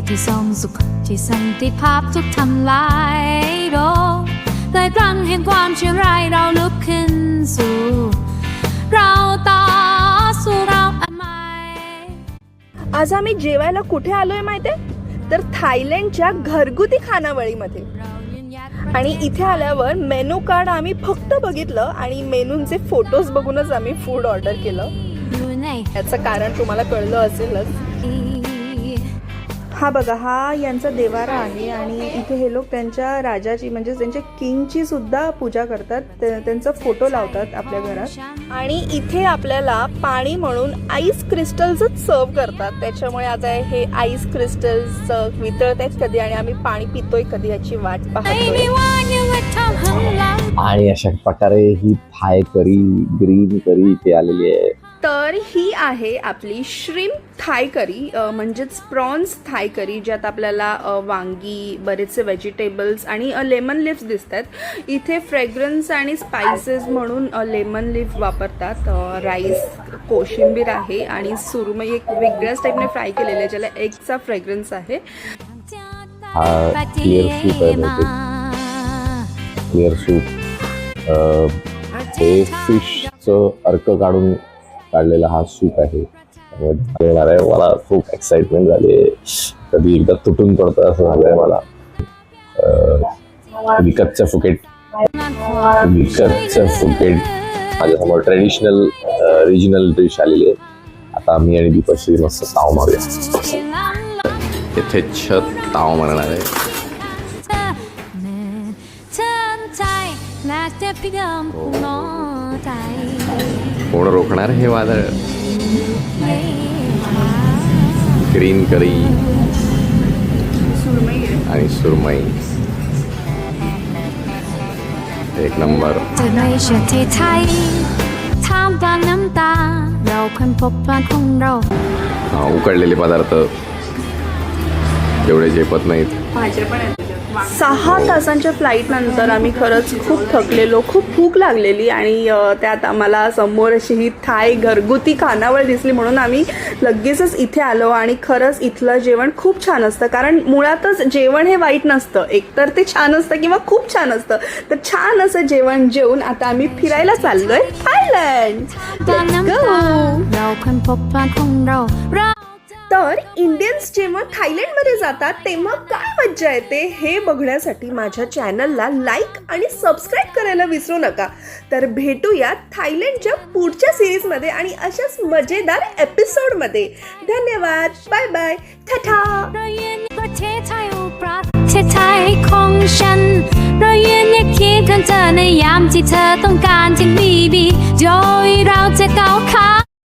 ที่ทรงสุขที่สันติภาพทุกทำลายโรคแต่ครั้งแห่งความเชื่อไรายเราลุกขึ้นสู่เราต่อสู้เราआज आम्ही जेवायला कुठे आलोय माहितीये तर थायलंडच्या घरगुती खानावळीमध्ये. आणि इथे आल्यावर मेनू कार्ड आम्ही फक्त बघितलं आणि मेनूंचे फोटोज बघूनच आम्ही फूड ऑर्डर केलं. याचं कारण तुम्हाला कळलं असेलच. हा बघा, हा यांचा देवारा आहे आणि इथे हे लोक त्यांच्या राजाची म्हणजे त्यांच्या किंगची सुद्धा पूजा करतात. त्यांचा फोटो लावतात आपल्या घरात. आणि इथे आपल्याला पाणी म्हणून आईस क्रिस्टल्सच सर्व करतात. त्याच्यामुळे आता हे आईस क्रिस्टल्स वितळत आहेत कधी आणि आम्ही पाणी पितोय कधी याची वाट पाहतोय. आणि अशा प्रकारे ही थाय करी, ग्रीन करी इथे आलेली आहे. तर ही आहे आपली श्रिम्प थाय करी म्हणजेच प्रॉन्स थाय करी, ज्यात आपल्याला वांगी, बरेचसे व्हेजिटेबल्स आणि लेमन लीव्स दिसतात. इथे फ्रेग्रन्स आणि स्पायसेस म्हणून लेमन लीफ वापरतात. राईस, कोशिंबीर आहे आणि सुरमई एक वेगळ्याच टाईपने फ्राय केलेली आहे ज्याला एगचा फ्रेग्रन्स आहे. हा क्लिअर सूप आहे बहुतेक. क्लिअर सूप हे फिशचं अर्क काढून काढलेला हा सूप आहे. मला खूप एक्साइटमेंट झाली आहे. कधी एकदा तुटून पडतं असं झालंय मला. विकतचं फुकेट माझ्यासमोर ट्रेडिशनल रिजनल डिश आलेली आहे. आता मी आणि दीपश्री मस्त ताव मारूया. इथे छत ताव मारणार आहे. कोण रोखणार हे वादळ. ग्रीन करी आणि सुरमई एक नंबर. उकडलेले पदार्थ एवढे झेपत नाहीत. 6 तासांच्या फ्लाईट नंतर आम्ही खरंच खूप थकलेलो, खूप भूक लागलेली आणि त्यात आम्हाला समोर अशी ही थाय घरगुती खानावळ दिसली म्हणून आम्ही लगेचच इथे आलो. आणि खरंच इथलं जेवण खूप छान असतं, कारण मुळातच जेवण हे वाईट नसतं. एकतर ते छान असतं किंवा खूप छान असतं. तर छान असं जेवण जेवून आता आम्ही फिरायला चाललोय थायलंड. तर इंडियन्स जेव्हा थायलंडमध्ये जातात तेव्हा काय मज्जा येते हे बघण्यासाठी माझ्या चॅनलला लाईक आणि सबस्क्राईब करायला विसरू नका. तर भेटूया थायलंडच्या पुढच्या सिरीजमध्ये आणि अशाच मजेदार एपिसोडमध्ये. धन्यवाद. Bye bye. टाटा. ประเทศไทยของฉันเรายืนเคียงข้างเธอในยามที่เธอต้องการที่มีโดยเราจะก้าวข้าม